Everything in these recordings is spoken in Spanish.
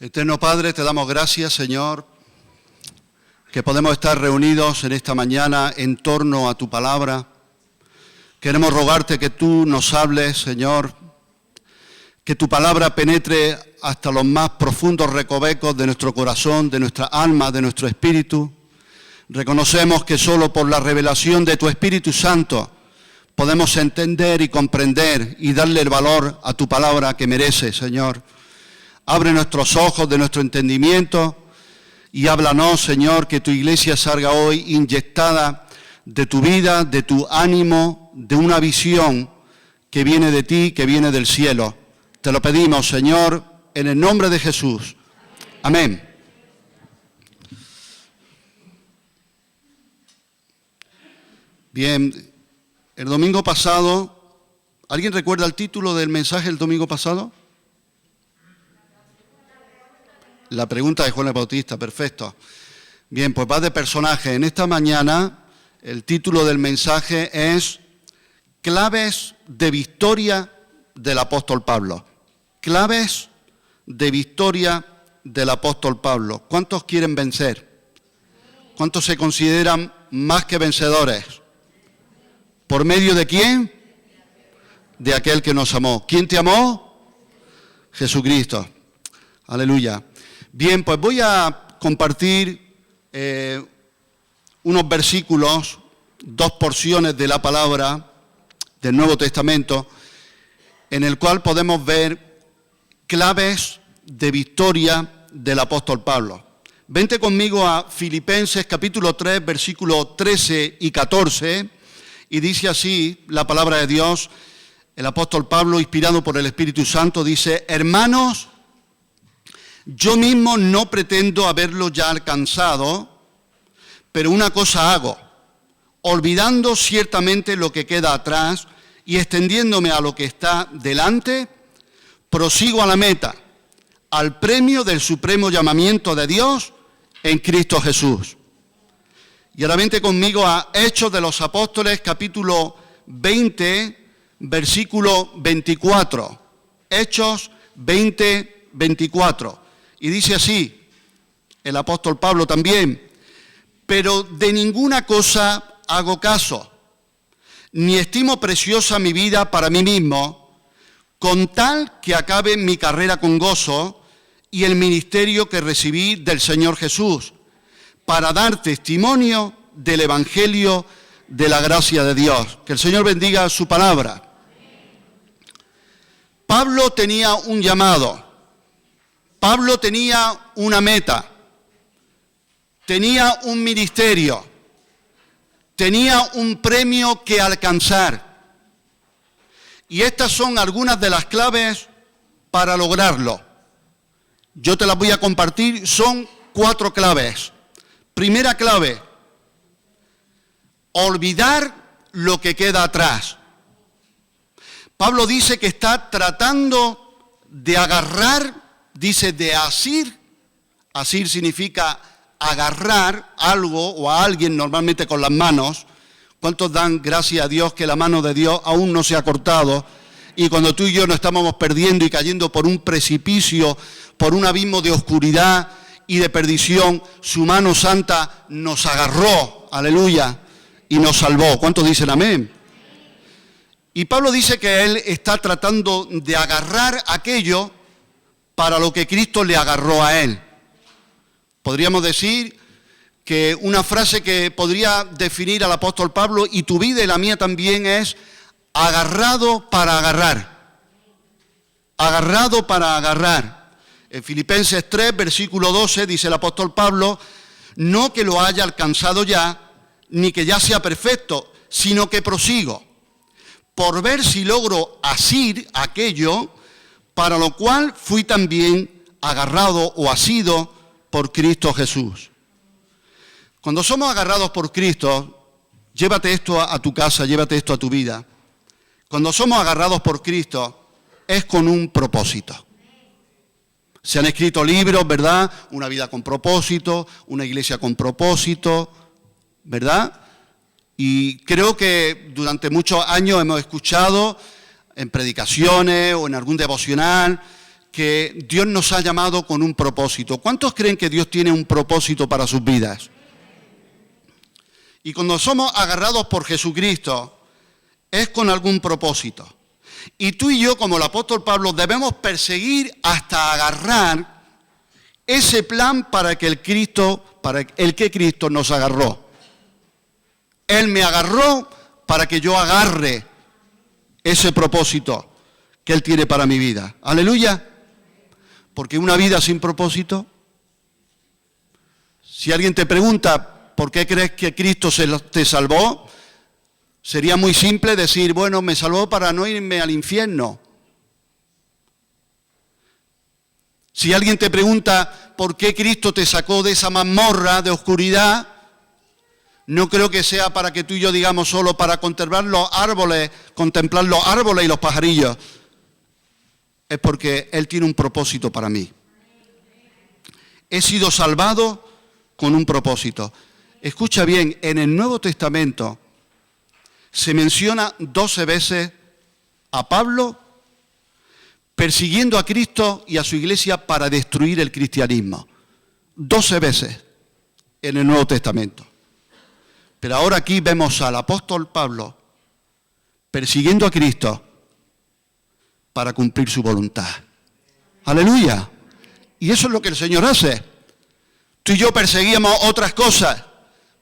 Eterno Padre, te damos gracias, Señor, que podemos estar reunidos en esta mañana en torno a tu palabra. Queremos rogarte que tú nos hables, Señor, que tu palabra penetre hasta los más profundos recovecos de nuestro corazón, de nuestra alma, de nuestro espíritu. Reconocemos que solo por la revelación de tu Espíritu Santo podemos entender y comprender y darle el valor a tu palabra que merece, Señor. Abre nuestros ojos de nuestro entendimiento y háblanos, Señor, que tu iglesia salga hoy inyectada de tu vida, de tu ánimo, de una visión que viene de ti, que viene del cielo. Te lo pedimos, Señor, en el nombre de Jesús. Amén. Bien, el domingo pasado, ¿alguien recuerda el título del mensaje del domingo pasado? La pregunta de Juan el Bautista, perfecto. Bien, pues va de personaje. En esta mañana el título del mensaje es Claves de victoria del apóstol Pablo. Claves de victoria del apóstol Pablo. ¿Cuántos quieren vencer? ¿Cuántos se consideran más que vencedores? ¿Por medio de quién? De aquel que nos amó. ¿Quién te amó? Jesucristo. Aleluya. Bien, pues voy a compartir unos versículos, dos porciones de la palabra del Nuevo Testamento, en el cual podemos ver claves de victoria del apóstol Pablo. Vente conmigo a Filipenses capítulo 3, versículos 13 y 14, y dice así la palabra de Dios. El apóstol Pablo, inspirado por el Espíritu Santo, dice: hermanos, yo mismo no pretendo haberlo ya alcanzado, pero una cosa hago, olvidando ciertamente lo que queda atrás y extendiéndome a lo que está delante, prosigo a la meta, al premio del supremo llamamiento de Dios en Cristo Jesús. Y ahora vente conmigo a Hechos de los Apóstoles, capítulo 20, versículo 24. Hechos 20, 24. Y dice así, el apóstol Pablo también: pero de ninguna cosa hago caso, ni estimo preciosa mi vida para mí mismo, con tal que acabe mi carrera con gozo y el ministerio que recibí del Señor Jesús, para dar testimonio del Evangelio de la gracia de Dios. Que el Señor bendiga su palabra. Pablo tenía un llamado. Pablo tenía una meta, tenía un ministerio, tenía un premio que alcanzar. Y estas son algunas de las claves para lograrlo. Yo te las voy a compartir, son 4 claves. Primera clave: olvidar lo que queda atrás. Pablo dice que está tratando de agarrar, dice de asir. Asir significa agarrar algo o a alguien, normalmente con las manos. ¿Cuántos dan gracias a Dios que la mano de Dios aún no se ha cortado? Y cuando tú y yo nos estábamos perdiendo y cayendo por un precipicio, por un abismo de oscuridad y de perdición, su mano santa nos agarró, aleluya, y nos salvó. ¿Cuántos dicen amén? Y Pablo dice que él está tratando de agarrar aquello para lo que Cristo le agarró a él. Podríamos decir que una frase que podría definir al apóstol Pablo, y tu vida y la mía también, es agarrado para agarrar. Agarrado para agarrar. En Filipenses 3, versículo 12, dice el apóstol Pablo: no que lo haya alcanzado ya, ni que ya sea perfecto, sino que prosigo, por ver si logro asir aquello para lo cual fui también agarrado o asido por Cristo Jesús. Cuando somos agarrados por Cristo, llévate esto a tu casa, llévate esto a tu vida. Cuando somos agarrados por Cristo, es con un propósito. Se han escrito libros, ¿verdad? Una vida con propósito, una iglesia con propósito, ¿verdad? Y creo que durante muchos años hemos escuchado en predicaciones o en algún devocional que Dios nos ha llamado con un propósito. ¿Cuántos creen que Dios tiene un propósito para sus vidas? Y cuando somos agarrados por Jesucristo, es con algún propósito. Y tú y yo, como el apóstol Pablo, debemos perseguir hasta agarrar ese plan para el que Cristo nos agarró. Él me agarró para que yo agarre ese propósito que Él tiene para mi vida. Aleluya. Porque una vida sin propósito, si alguien te pregunta por qué crees que Cristo te salvó, sería muy simple decir, bueno, me salvó para no irme al infierno. Si alguien te pregunta por qué Cristo te sacó de esa mazmorra de oscuridad, no creo que sea para que tú y yo digamos solo para contemplar los árboles y los pajarillos. Es porque Él tiene un propósito para mí. He sido salvado con un propósito. Escucha bien, en el Nuevo Testamento se menciona 12 veces a Pablo persiguiendo a Cristo y a su iglesia para destruir el cristianismo. 12 veces en el Nuevo Testamento. Pero ahora aquí vemos al apóstol Pablo persiguiendo a Cristo para cumplir su voluntad. Aleluya. Y eso es lo que el Señor hace. Tú y yo perseguíamos otras cosas,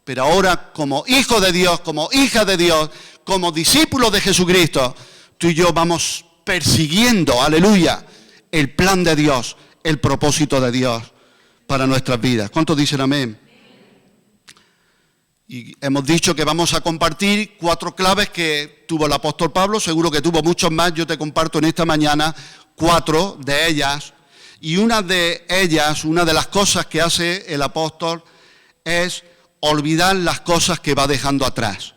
pero ahora como hijo de Dios, como hija de Dios, como discípulos de Jesucristo, tú y yo vamos persiguiendo, aleluya, el plan de Dios, el propósito de Dios para nuestras vidas. ¿Cuántos dicen amén? Y hemos dicho que vamos a compartir 4 claves que tuvo el apóstol Pablo, seguro que tuvo muchos más, yo te comparto en esta mañana 4 de ellas. Y una de ellas, una de las cosas que hace el apóstol es olvidar las cosas que va dejando atrás.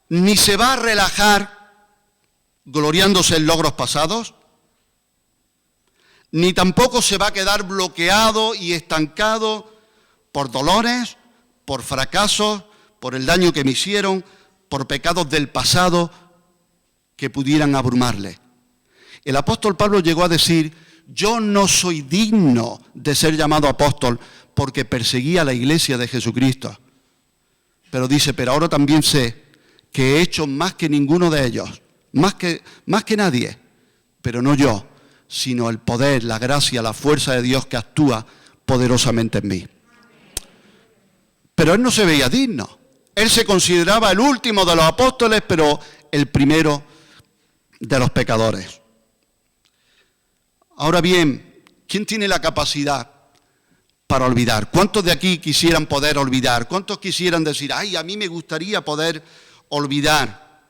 Ni se va a relajar gloriándose en logros pasados, ni tampoco se va a quedar bloqueado y estancado por dolores, por fracasos, por el daño que me hicieron, por pecados del pasado que pudieran abrumarle. El apóstol Pablo llegó a decir, yo no soy digno de ser llamado apóstol porque perseguía a la iglesia de Jesucristo. Pero dice, pero ahora también sé que he hecho más que ninguno de ellos, más que nadie, pero no yo, sino el poder, la gracia, la fuerza de Dios que actúa poderosamente en mí. Pero él no se veía digno. Él se consideraba el último de los apóstoles, pero el primero de los pecadores. Ahora bien, ¿quién tiene la capacidad para olvidar? ¿Cuántos de aquí quisieran poder olvidar? ¿Cuántos quisieran decir, ay, a mí me gustaría poder olvidar?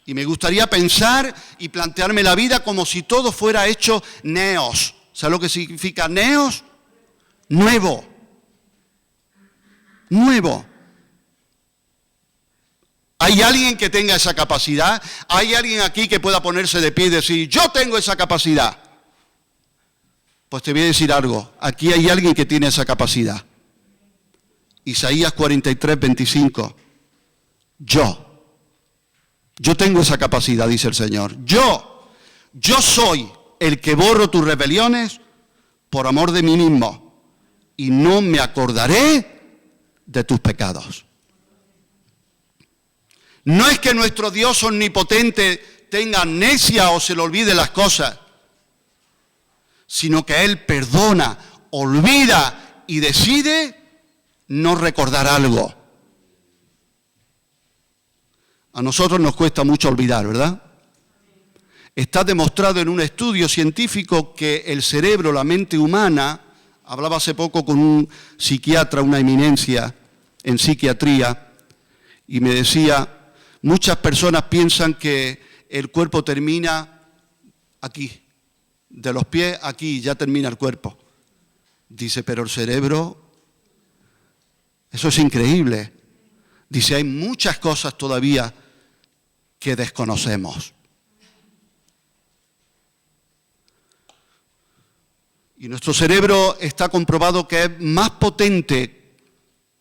Y me gustaría pensar y plantearme la vida como si todo fuera hecho neos. ¿Sabes lo que significa neos? Nuevo. Nuevo. ¿Hay alguien que tenga esa capacidad? ¿Hay alguien aquí que pueda ponerse de pie y decir, yo tengo esa capacidad? Pues te voy a decir algo, aquí hay alguien que tiene esa capacidad. Isaías 43, 25. Yo tengo esa capacidad, dice el Señor. Yo soy el que borro tus rebeliones por amor de mí mismo y no me acordaré de tus pecados. No es que nuestro Dios omnipotente tenga amnesia o se le olvide las cosas, sino que Él perdona, olvida y decide no recordar algo. A nosotros nos cuesta mucho olvidar, ¿verdad? Está demostrado en un estudio científico que el cerebro, la mente humana, hablaba hace poco con un psiquiatra, una eminencia en psiquiatría, y me decía, muchas personas piensan que el cuerpo termina aquí, de los pies aquí, ya termina el cuerpo. Dice, pero el cerebro, eso es increíble. Dice, hay muchas cosas todavía que desconocemos. Y nuestro cerebro está comprobado que es más potente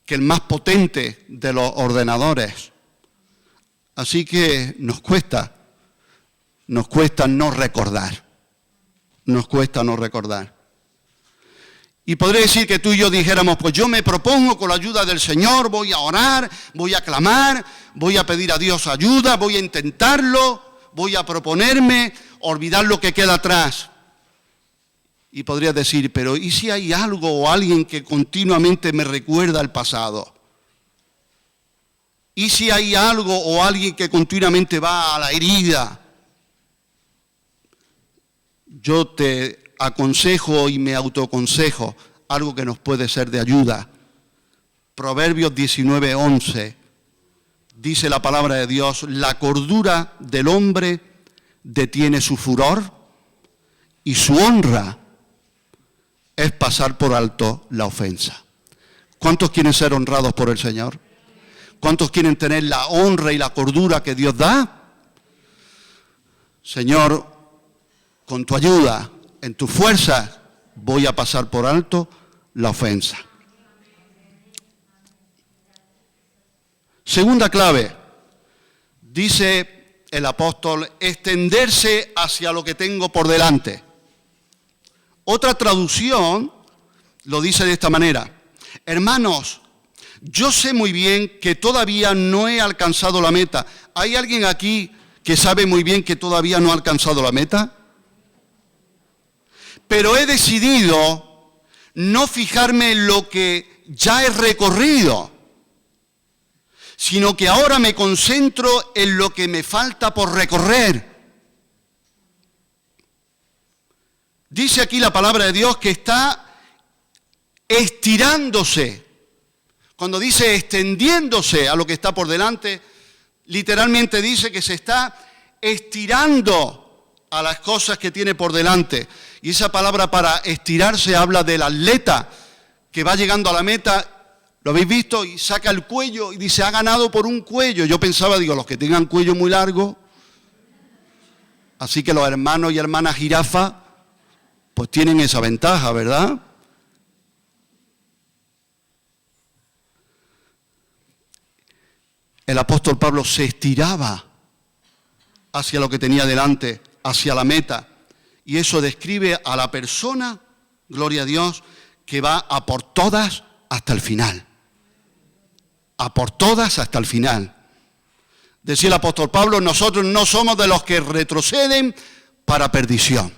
que el más potente de los ordenadores. Así que nos cuesta nos cuesta no recordar. Nos cuesta no recordar. Y podría decir que tú y yo dijéramos, pues yo me propongo con la ayuda del Señor, voy a orar, voy a clamar, voy a pedir a Dios ayuda, voy a intentarlo, voy a proponerme, olvidar lo que queda atrás. Y podrías decir, pero ¿y si hay algo o alguien que continuamente me recuerda el pasado? ¿Y si hay algo o alguien que continuamente va a la herida? Yo te aconsejo y me autoaconsejo algo que nos puede ser de ayuda. Proverbios 19:11 dice la palabra de Dios: la cordura del hombre detiene su furor y su honra es pasar por alto la ofensa. ¿Cuántos quieren ser honrados por el Señor? ¿Cuántos quieren tener la honra y la cordura que Dios da? Señor, con tu ayuda, en tu fuerza, voy a pasar por alto la ofensa. Segunda clave, dice el apóstol, extenderse hacia lo que tengo por delante. Otra traducción lo dice de esta manera: hermanos, yo sé muy bien que todavía no he alcanzado la meta. ¿Hay alguien aquí que sabe muy bien que todavía no ha alcanzado la meta? Pero he decidido no fijarme en lo que ya he recorrido, sino que ahora me concentro en lo que me falta por recorrer. Dice aquí la palabra de Dios que está estirándose. Cuando dice extendiéndose a lo que está por delante, literalmente dice que se está estirando a las cosas que tiene por delante. Y esa palabra para estirarse habla del atleta que va llegando a la meta, ¿lo habéis visto? Y saca el cuello y dice, ha ganado por un cuello. Yo pensaba, digo, los que tengan cuello muy largo, así que los hermanos y hermanas jirafa, pues tienen esa ventaja, ¿verdad? El apóstol Pablo se estiraba hacia lo que tenía delante, hacia la meta. Y eso describe a la persona, gloria a Dios, que va a por todas hasta el final. A por todas hasta el final. Decía el apóstol Pablo, nosotros no somos de los que retroceden para perdición,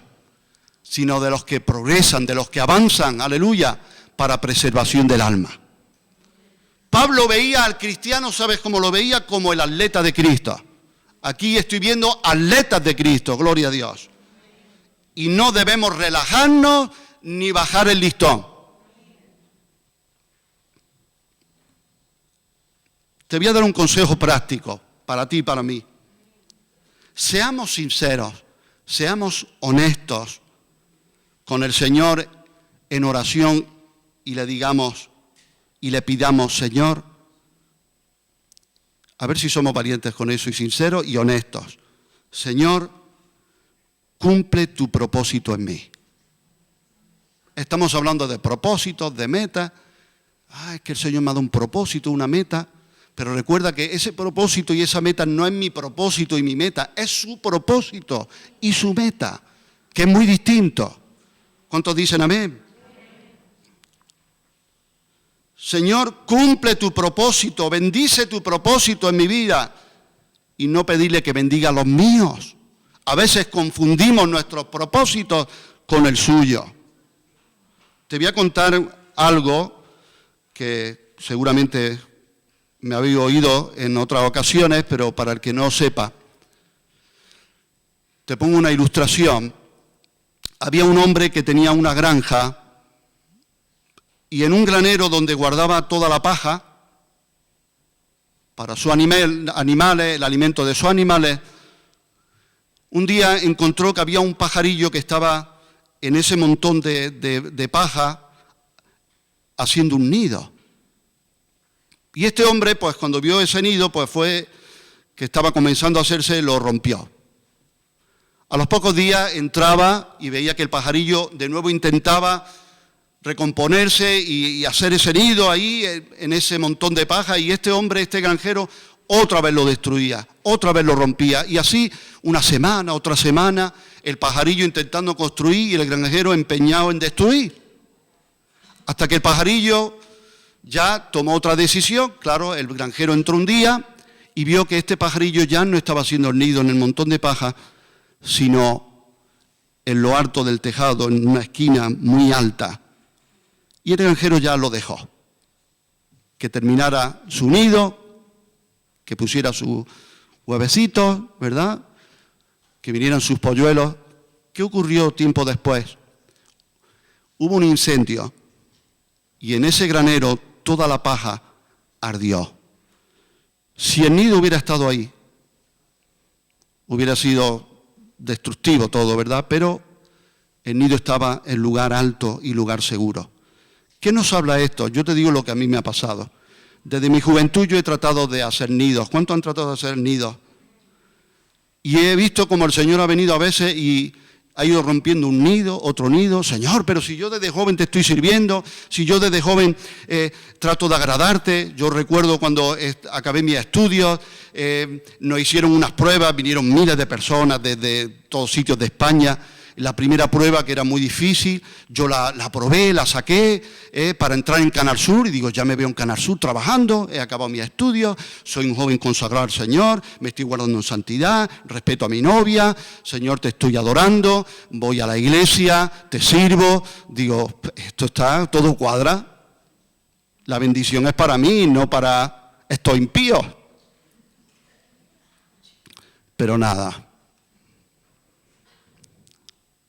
sino de los que progresan, de los que avanzan, aleluya, para preservación del alma. Pablo veía al cristiano, ¿sabes cómo lo veía? Como el atleta de Cristo. Aquí estoy viendo atletas de Cristo, gloria a Dios. Y no debemos relajarnos ni bajar el listón. Te voy a dar un consejo práctico para ti y para mí. Seamos sinceros, seamos honestos con el Señor en oración y le digamos y le pidamos, Señor, a ver si somos valientes con eso y sinceros y honestos. Señor, cumple tu propósito en mí. Estamos hablando de propósitos, de metas. Es que el Señor me ha dado un propósito, una meta. Pero recuerda que ese propósito y esa meta no es mi propósito y mi meta, es su propósito y su meta, que es muy distinto. ¿Cuántos dicen amén? Señor, cumple tu propósito, bendice tu propósito en mi vida y no pedirle que bendiga los míos. A veces confundimos nuestros propósitos con el suyo. Te voy a contar algo que seguramente me habéis oído en otras ocasiones, pero para el que no sepa, te pongo una ilustración. Había un hombre que tenía una granja y en un granero donde guardaba toda la paja para sus animales, el alimento de sus animales, un día encontró que había un pajarillo que estaba en ese montón de paja haciendo un nido. Y este hombre, pues cuando vio ese nido, pues fue que estaba comenzando a hacerse, lo rompió. A los pocos días entraba y veía que el pajarillo de nuevo intentaba recomponerse y hacer ese nido ahí en ese montón de paja. Y este hombre, este granjero, otra vez lo destruía, otra vez lo rompía. Y así una semana, otra semana, el pajarillo intentando construir y el granjero empeñado en destruir. Hasta que el pajarillo ya tomó otra decisión. Claro, el granjero entró un día y vio que este pajarillo ya no estaba haciendo el nido en el montón de paja, sino en lo alto del tejado, en una esquina muy alta. Y el granjero ya lo dejó. Que terminara su nido, que pusiera sus huevecitos, ¿verdad? Que vinieran sus polluelos. ¿Qué ocurrió tiempo después? Hubo un incendio y en ese granero toda la paja ardió. Si el nido hubiera estado ahí, hubiera sido destructivo todo, ¿verdad? Pero el nido estaba en lugar alto y lugar seguro. ¿Qué nos habla esto? Yo te digo lo que a mí me ha pasado. Desde mi juventud yo he tratado de hacer nidos. ¿Cuántos han tratado de hacer nidos? Y he visto como el Señor ha venido a veces y ha ido rompiendo un nido, otro nido. Señor, pero si yo desde joven te estoy sirviendo, si yo desde joven trato de agradarte. Yo recuerdo cuando acabé mis estudios, nos hicieron unas pruebas, vinieron miles de personas desde todos sitios de España. La primera prueba, que era muy difícil, yo la aprobé, la saqué para entrar en Canal Sur, y digo, ya me veo en Canal Sur trabajando, he acabado mis estudios, soy un joven consagrado al Señor, me estoy guardando en santidad, respeto a mi novia, Señor, te estoy adorando, voy a la iglesia, te sirvo. Digo, esto está, todo cuadra, la bendición es para mí, no para estos impíos. Pero nada.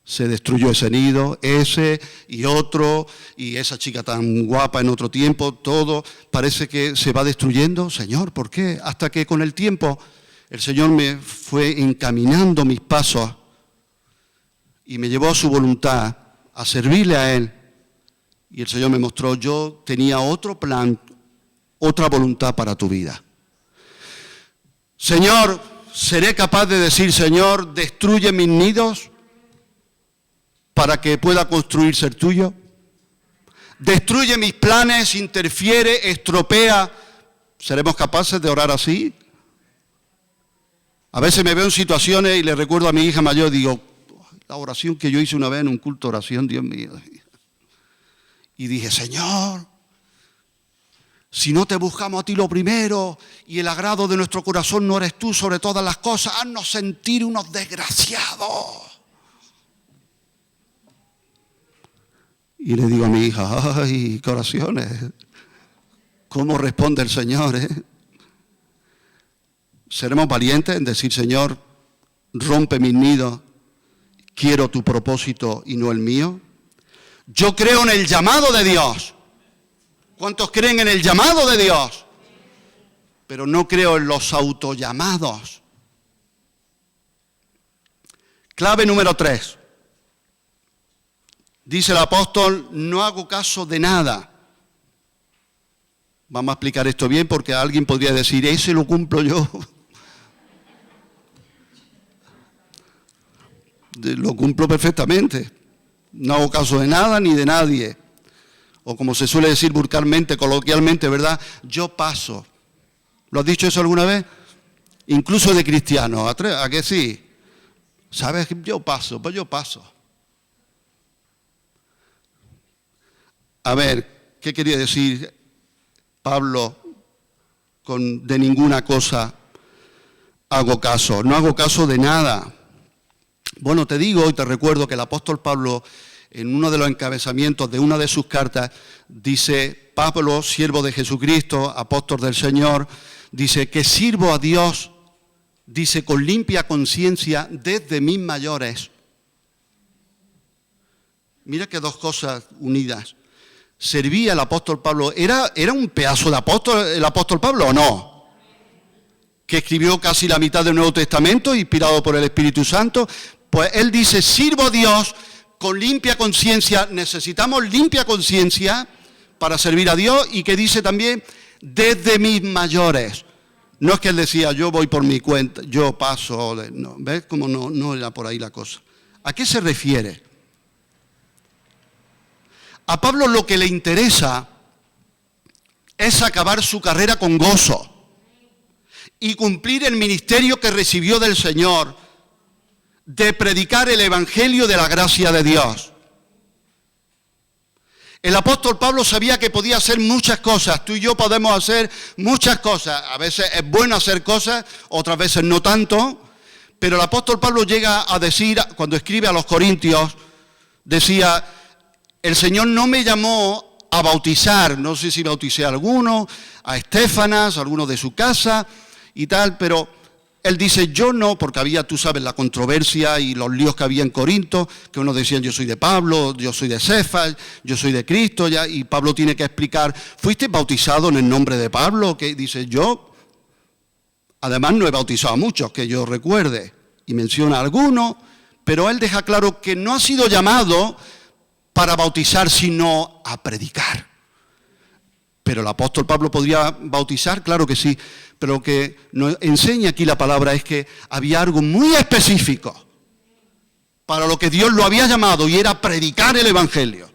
Se destruyó ese nido, ese y otro, y esa chica tan guapa en otro tiempo, todo parece que se va destruyendo. Señor, ¿por qué? Hasta que con el tiempo el Señor me fue encaminando mis pasos y me llevó a su voluntad, a servirle a Él. Y el Señor me mostró, yo tenía otro plan, otra voluntad para tu vida. Señor, ¿seré capaz de decir, Señor, destruye mis nidos para que pueda construirse el tuyo? Destruye mis planes, interfiere, estropea. ¿Seremos capaces de orar así? A veces me veo en situaciones y le recuerdo a mi hija mayor, digo, la oración que yo hice una vez en un culto de oración, Dios mío. Y dije, Señor, si no te buscamos a ti lo primero y el agrado de nuestro corazón no eres tú sobre todas las cosas, haznos sentir unos desgraciados. Y le digo a mi hija, ay, qué oraciones, ¿cómo responde el Señor? ¿Seremos valientes en decir, Señor, rompe mis nidos, quiero tu propósito y no el mío? Yo creo en el llamado de Dios. ¿Cuántos creen en el llamado de Dios? Pero no creo en los autollamados. Clave número 3. Dice el apóstol, no hago caso de nada. Vamos a explicar esto bien porque alguien podría decir, ese lo cumplo yo. Lo cumplo perfectamente. No hago caso de nada ni de nadie. O como se suele decir vulgarmente, coloquialmente, ¿verdad? Yo paso. ¿Lo has dicho eso alguna vez? Incluso de cristiano. ¿A qué sí? ¿Sabes? Yo paso, pues yo paso. A ver, ¿qué quería decir Pablo con de ninguna cosa hago caso? No hago caso de nada. Bueno, te digo y te recuerdo que el apóstol Pablo, en uno de los encabezamientos de una de sus cartas, dice, Pablo, siervo de Jesucristo, apóstol del Señor, dice que sirvo a Dios, dice, con limpia conciencia desde mis mayores. Mira que dos cosas unidas. Servía el apóstol Pablo, ¿era un pedazo de apóstol el apóstol Pablo o no? Que escribió casi la mitad del Nuevo Testamento, inspirado por el Espíritu Santo. Pues él dice, sirvo a Dios con limpia conciencia. Necesitamos limpia conciencia para servir a Dios. Y que dice también, desde mis mayores. No es que él decía, yo voy por mi cuenta, yo paso. No, ¿ves cómo no era por ahí la cosa? ¿A qué se refiere? A Pablo lo que le interesa es acabar su carrera con gozo. y cumplir el ministerio que recibió del Señor, de predicar el evangelio de la gracia de Dios. El apóstol Pablo sabía que podía hacer muchas cosas. Tú y yo podemos hacer muchas cosas. A veces es bueno hacer cosas, otras veces no tanto. Pero el apóstol Pablo llega a decir, cuando escribe a los Corintios, decía, el Señor no me llamó a bautizar. No sé si bauticé a alguno, a Estéfanas, a alguno de su casa y tal, pero él dice, yo no, porque había, tú sabes, la controversia y los líos que había en Corinto, que unos decían, yo soy de Pablo, yo soy de Cefas, yo soy de Cristo, ya, y Pablo tiene que explicar, ¿fuiste bautizado en el nombre de Pablo? Que dice, yo, además no he bautizado a muchos, que yo recuerde, y menciona a algunos, pero él deja claro que no ha sido llamado para bautizar, sino a predicar. Pero el apóstol Pablo podría bautizar, claro que sí, pero lo que nos enseña aquí la palabra es que había algo muy específico para lo que Dios lo había llamado, y era predicar el evangelio.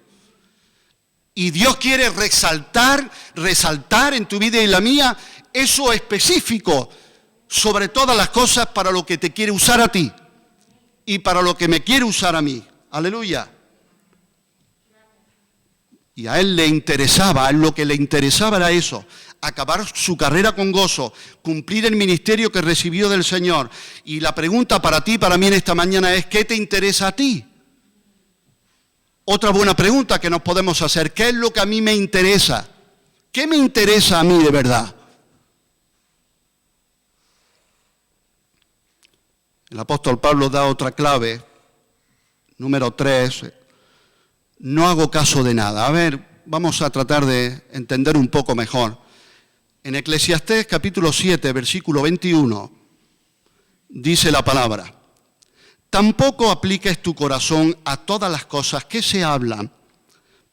Y Dios quiere resaltar en tu vida y la mía eso específico sobre todas las cosas para lo que te quiere usar a ti y para lo que me quiere usar a mí. Aleluya. Y a él le interesaba, a él lo que le interesaba era eso, acabar su carrera con gozo, cumplir el ministerio que recibió del Señor. Y la pregunta para ti, para mí en esta mañana es, ¿qué te interesa a ti? Otra buena pregunta que nos podemos hacer, ¿qué es lo que a mí me interesa? ¿Qué me interesa a mí de verdad? El apóstol Pablo da otra clave, número 3, no hago caso de nada. A ver, vamos a tratar de entender un poco mejor. En Eclesiastés capítulo 7, versículo 21, dice la palabra, tampoco apliques tu corazón a todas las cosas que se hablan,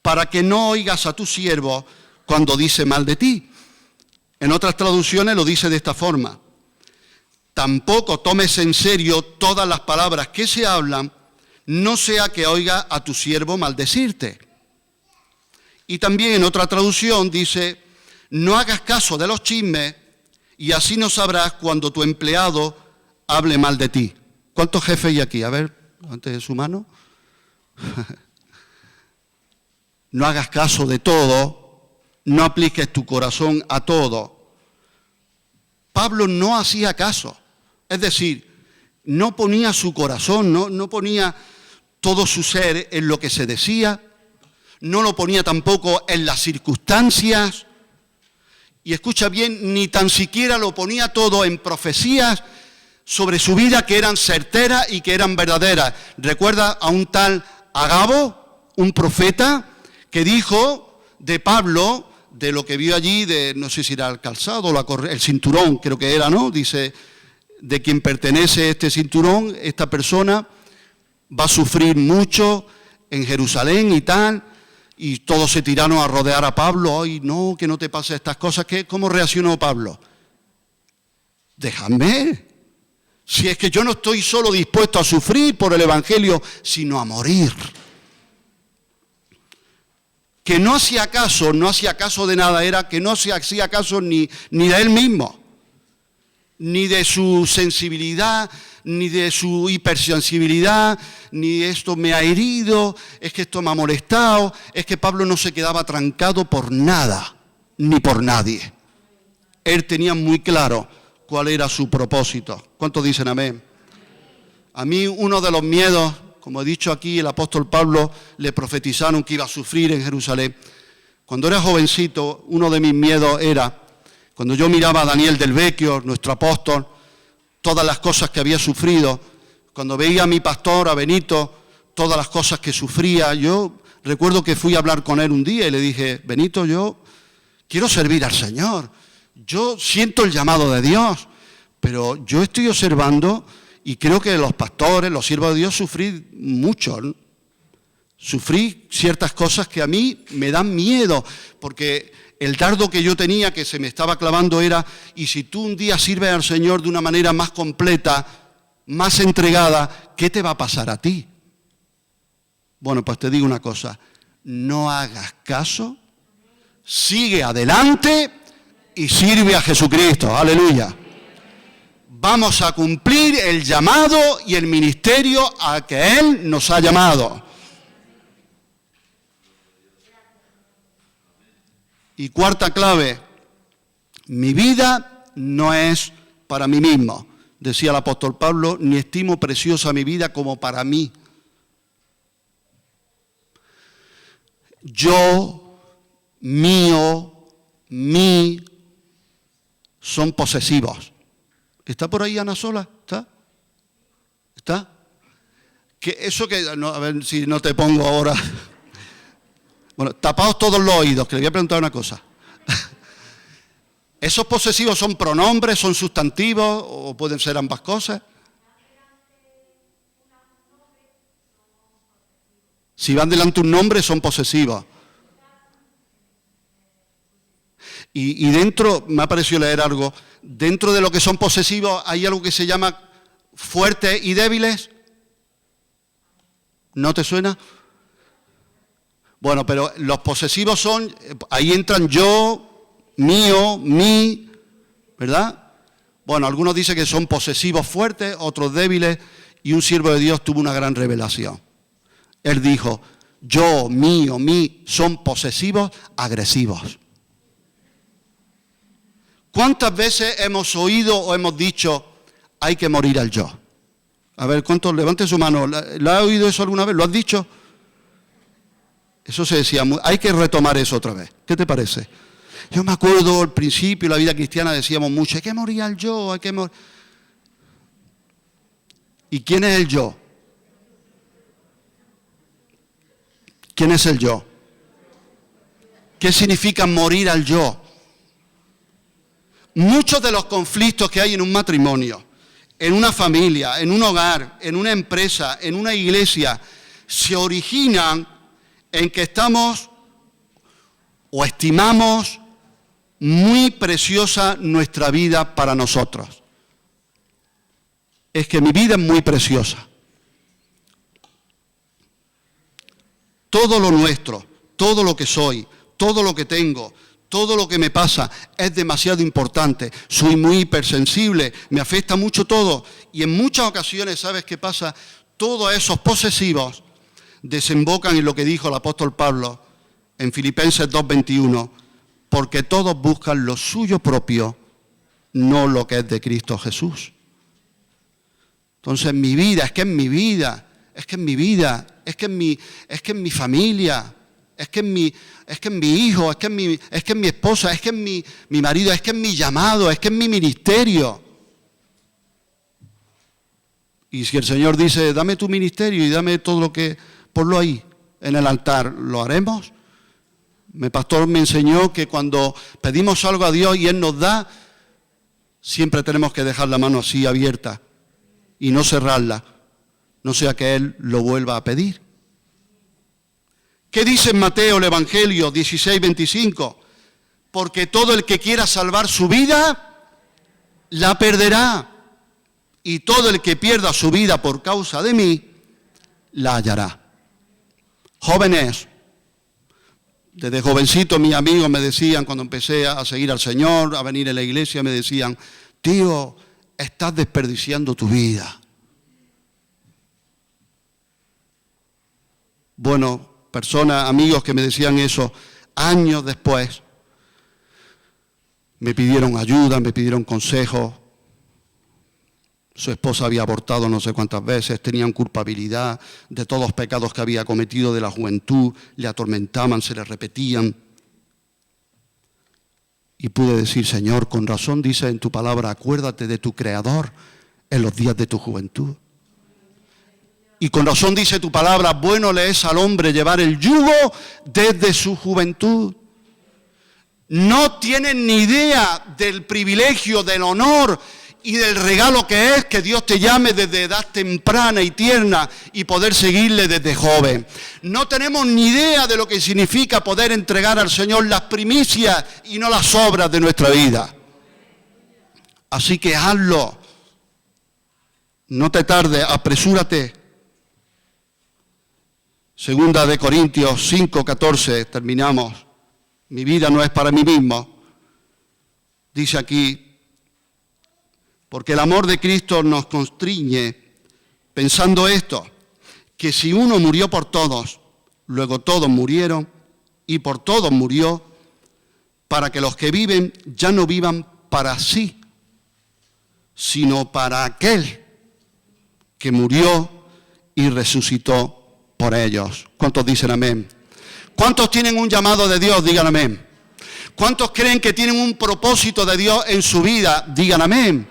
para que no oigas a tu siervo cuando dice mal de ti. En otras traducciones lo dice de esta forma, tampoco tomes en serio todas las palabras que se hablan, no sea que oiga a tu siervo maldecirte. Y también en otra traducción dice, no hagas caso de los chismes y así no sabrás cuando tu empleado hable mal de ti. ¿Cuántos jefes hay aquí? A ver, levante su mano. No hagas caso de todo, no apliques tu corazón a todo. Pablo no hacía caso, es decir, no ponía su corazón, no ponía todo su ser en lo que se decía, no lo ponía tampoco en las circunstancias, y escucha bien, ni tan siquiera lo ponía todo en profecías sobre su vida que eran certeras y que eran verdaderas. Recuerda a un tal Agabo, un profeta, que dijo de Pablo, de lo que vio allí, de no sé si era el calzado, el cinturón, creo que era, ¿no? Dice, de quien pertenece este cinturón, esta persona va a sufrir mucho en Jerusalén y tal, y todos se tiraron a rodear a Pablo. Ay, no, que no te pase estas cosas. ¿Cómo reaccionó Pablo? Déjame. Si es que yo no estoy solo dispuesto a sufrir por el evangelio, sino a morir. Que no hacía caso de nada, era que no se hacía caso ni de él mismo, ni de su sensibilidad, ni de su hipersensibilidad, ni esto me ha herido, es que esto me ha molestado. Es que Pablo no se quedaba trancado por nada, ni por nadie. Él tenía muy claro cuál era su propósito. ¿Cuántos dicen amén? A mí uno de los miedos, como he dicho aquí, el apóstol Pablo le profetizaron que iba a sufrir en Jerusalén. Cuando era jovencito, uno de mis miedos era, cuando yo miraba a Daniel del Vecchio, nuestro apóstol, todas las cosas que había sufrido, cuando veía a mi pastor, a Benito, todas las cosas que sufría, yo recuerdo que fui a hablar con él un día y le dije, Benito, yo quiero servir al Señor, yo siento el llamado de Dios, pero yo estoy observando y creo que los pastores, los siervos de Dios, sufrí mucho, ¿no? Sufrí ciertas cosas que a mí me dan miedo, porque el dardo que yo tenía, que se me estaba clavando, era, y si tú un día sirves al Señor de una manera más completa, más entregada, ¿qué te va a pasar a ti? Bueno, pues te digo una cosa, no hagas caso, sigue adelante y sirve a Jesucristo, aleluya. vamos a cumplir el llamado y el ministerio a que Él nos ha llamado. Y cuarta clave, mi vida no es para mí mismo. Decía el apóstol Pablo, ni estimo preciosa mi vida como para mí. Yo, mío, mí, son posesivos. ¿Está por ahí Ana Sola? ¿Está? ¿Está? Que eso que, no, a ver si no te pongo ahora. Bueno, tapaos todos los oídos, que le voy a preguntar una cosa. ¿Esos posesivos son pronombres, son sustantivos o pueden ser ambas cosas? Si van delante un nombre, son posesivos. Y dentro, me ha parecido leer algo, dentro de lo que son posesivos hay algo que se llama fuertes y débiles. ¿No te suena? Bueno, pero los posesivos son, ahí entran yo, mío, mí, ¿verdad? Bueno, algunos dicen que son posesivos fuertes, otros débiles, y un siervo de Dios tuvo una gran revelación. Él dijo, yo, mío, mí, son posesivos agresivos. ¿Cuántas veces hemos oído o hemos dicho, hay que morir al yo? A ver, ¿cuántos? Levante su mano. ¿Lo ha oído eso alguna vez? ¿Lo has dicho? Eso se decía, hay que retomar eso otra vez. ¿Qué te parece? Yo me acuerdo al principio de la vida cristiana decíamos mucho, hay que morir al yo, hay que morir. ¿Y quién es el yo? ¿Quién es el yo? ¿Qué significa morir al yo? Muchos de los conflictos que hay en un matrimonio, en una familia, en un hogar, en una empresa, en una iglesia, se originan en que estamos o estimamos muy preciosa nuestra vida para nosotros. Es que mi vida es muy preciosa. Todo lo nuestro, todo lo que soy, todo lo que tengo, todo lo que me pasa es demasiado importante. Soy muy hipersensible, me afecta mucho todo. Y en muchas ocasiones, ¿sabes qué pasa? Todos esos posesivos desembocan en lo que dijo el apóstol Pablo en Filipenses 2:21, porque todos buscan lo suyo propio, no lo que es de Cristo Jesús. Entonces mi vida, es que es mi vida, es que es mi vida, es que es mi familia, es que es mi hijo, es que es mi esposa, es que es mi marido, es que es mi llamado, es que es mi ministerio. Y si el Señor dice, dame tu ministerio y dame todo lo que, ponlo ahí, en el altar, ¿lo haremos? Mi pastor me enseñó que cuando pedimos algo a Dios y Él nos da, siempre tenemos que dejar la mano así abierta y no cerrarla, no sea que Él lo vuelva a pedir. ¿Qué dice en Mateo el Evangelio 16:25? Porque todo el que quiera salvar su vida, la perderá. Y todo el que pierda su vida por causa de mí, la hallará. Jóvenes, desde jovencito mis amigos me decían, cuando empecé a seguir al Señor, a venir a la iglesia, me decían, tío, estás desperdiciando tu vida. Bueno, personas, amigos que me decían eso, años después, me pidieron ayuda, me pidieron consejos. Su esposa había abortado no sé cuántas veces, tenían culpabilidad de todos los pecados que había cometido de la juventud, le atormentaban, se le repetían. Y pude decir, Señor, con razón dice en tu palabra, acuérdate de tu Creador en los días de tu juventud. Y con razón dice tu palabra, bueno le es al hombre llevar el yugo desde su juventud. No tienen ni idea del privilegio, del honor y del regalo que es que Dios te llame desde edad temprana y tierna y poder seguirle desde joven. No tenemos ni idea de lo que significa poder entregar al Señor las primicias y no las obras de nuestra vida. Así que hazlo. No te tardes, apresúrate. Segunda de Corintios 5:14, terminamos. Mi vida no es para mí mismo. Dice aquí, Porque el amor de Cristo nos constriñe pensando esto, que si uno murió por todos, luego todos murieron y por todos murió, para que los que viven ya no vivan para sí, sino para aquel que murió y resucitó por ellos. ¿Cuántos dicen amén? ¿Cuántos tienen un llamado de Dios? Digan amén. ¿Cuántos creen que tienen un propósito de Dios en su vida? Digan amén.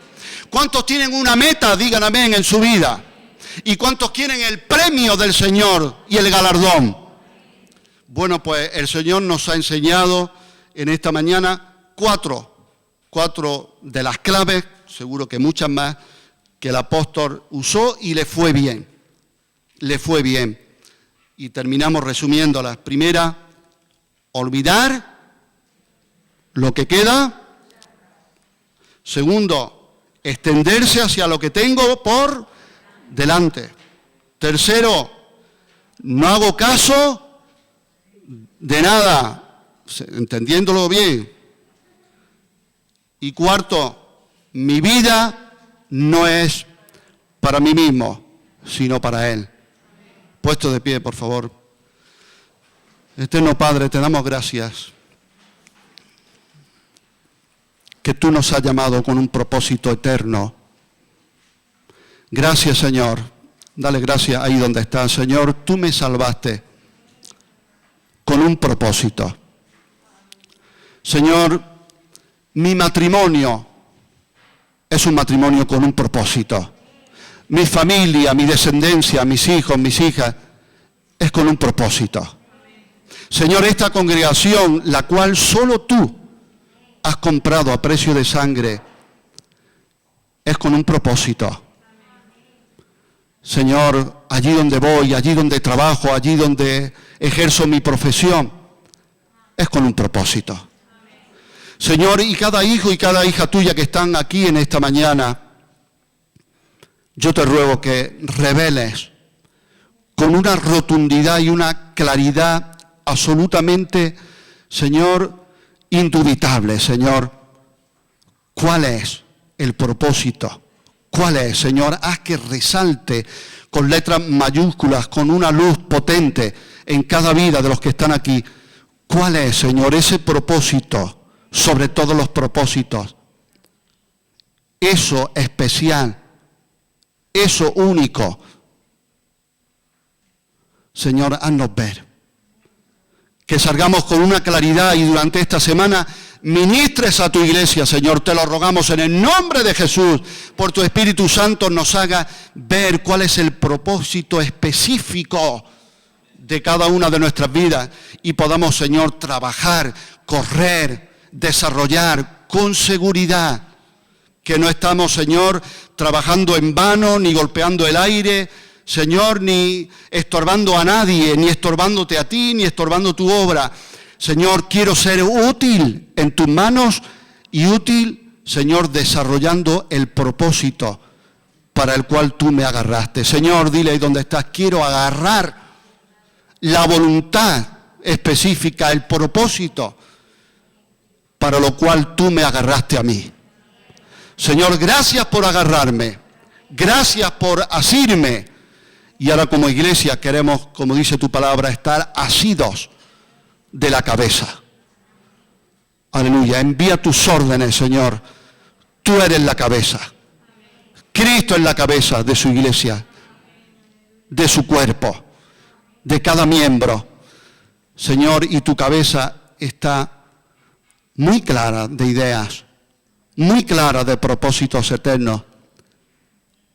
¿Cuántos tienen una meta? Digan amén en su vida. ¿Y cuántos quieren el premio del Señor y el galardón? Bueno, pues el Señor nos ha enseñado en esta mañana cuatro de las claves, seguro que muchas más, que el apóstol usó y le fue bien. Le fue bien. Y terminamos resumiéndolas. Primera, olvidar lo que queda. Segundo, extenderse hacia lo que tengo por delante. Tercero, no hago caso de nada, entendiéndolo bien. Y cuarto, mi vida no es para mí mismo, sino para Él. Puesto de pie, por favor. Eterno Padre, te damos gracias que tú nos has llamado con un propósito eterno. Gracias, Señor. Dale gracias ahí donde estás. Señor, tú me salvaste con un propósito. Señor, mi matrimonio es un matrimonio con un propósito. Mi familia, mi descendencia, mis hijos, mis hijas, es con un propósito. Señor, esta congregación, la cual solo tú has comprado a precio de sangre, es con un propósito. Señor, allí donde voy, allí donde trabajo, allí donde ejerzo mi profesión, es con un propósito. Señor, y cada hijo y cada hija tuya que están aquí en esta mañana, yo te ruego que reveles con una rotundidad y una claridad absolutamente, Señor, indubitable, Señor, cuál es el propósito. ¿Cuál es, Señor? Haz que resalte con letras mayúsculas, con una luz potente en cada vida de los que están aquí. ¿Cuál es, Señor, ese propósito sobre todos los propósitos? Eso especial, eso único. Señor, haznos ver. Que salgamos con una claridad y durante esta semana ministres a tu iglesia, Señor, te lo rogamos en el nombre de Jesús, por tu Espíritu Santo nos haga ver cuál es el propósito específico de cada una de nuestras vidas y podamos, Señor, trabajar, correr, desarrollar con seguridad, que no estamos, Señor, trabajando en vano, ni golpeando el aire, Señor, ni estorbando a nadie, ni estorbándote a ti, ni estorbando tu obra. Señor, quiero ser útil en tus manos y útil, Señor, desarrollando el propósito para el cual tú me agarraste. Señor, dile ahí donde estás, quiero agarrar la voluntad específica, el propósito para lo cual tú me agarraste a mí. Señor, gracias por agarrarme, gracias por asirme. Y ahora como iglesia queremos, como dice tu palabra, estar asidos de la cabeza. Aleluya, envía tus órdenes, Señor. Tú eres la cabeza. Cristo es la cabeza de su iglesia, de su cuerpo, de cada miembro. Señor, y tu cabeza está muy clara de ideas, muy clara de propósitos eternos,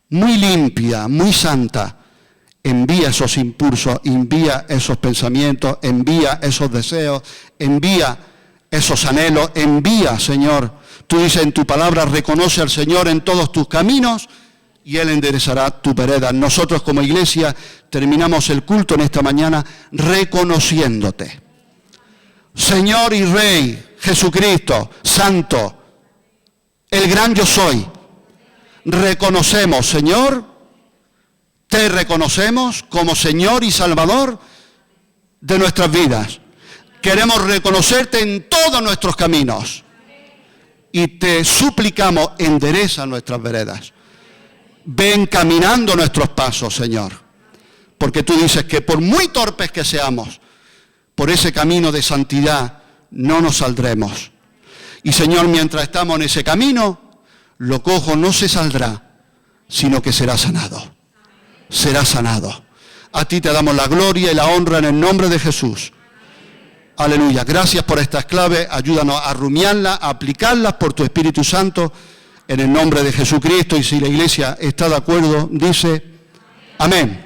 muy limpia, muy santa. Envía esos impulsos, envía esos pensamientos, envía esos deseos, envía esos anhelos, envía, Señor. Tú dices en tu palabra, reconoce al Señor en todos tus caminos y Él enderezará tu vereda. Nosotros como iglesia terminamos el culto en esta mañana reconociéndote. Señor y Rey, Jesucristo, Santo, el gran yo soy. Reconocemos, Señor, te reconocemos como Señor y Salvador de nuestras vidas. Queremos reconocerte en todos nuestros caminos. y te suplicamos, endereza nuestras veredas. Ven caminando nuestros pasos, Señor. Porque tú dices que por muy torpes que seamos, por ese camino de santidad no nos saldremos. Y Señor, mientras estamos en ese camino, lo cojo no se saldrá, sino que será sanado. Será sanado. A ti te damos la gloria y la honra en el nombre de Jesús. Aleluya. Gracias por estas claves. Ayúdanos a rumiarlas, a aplicarlas por tu Espíritu Santo en el nombre de Jesucristo. Y si la iglesia está de acuerdo, dice amén.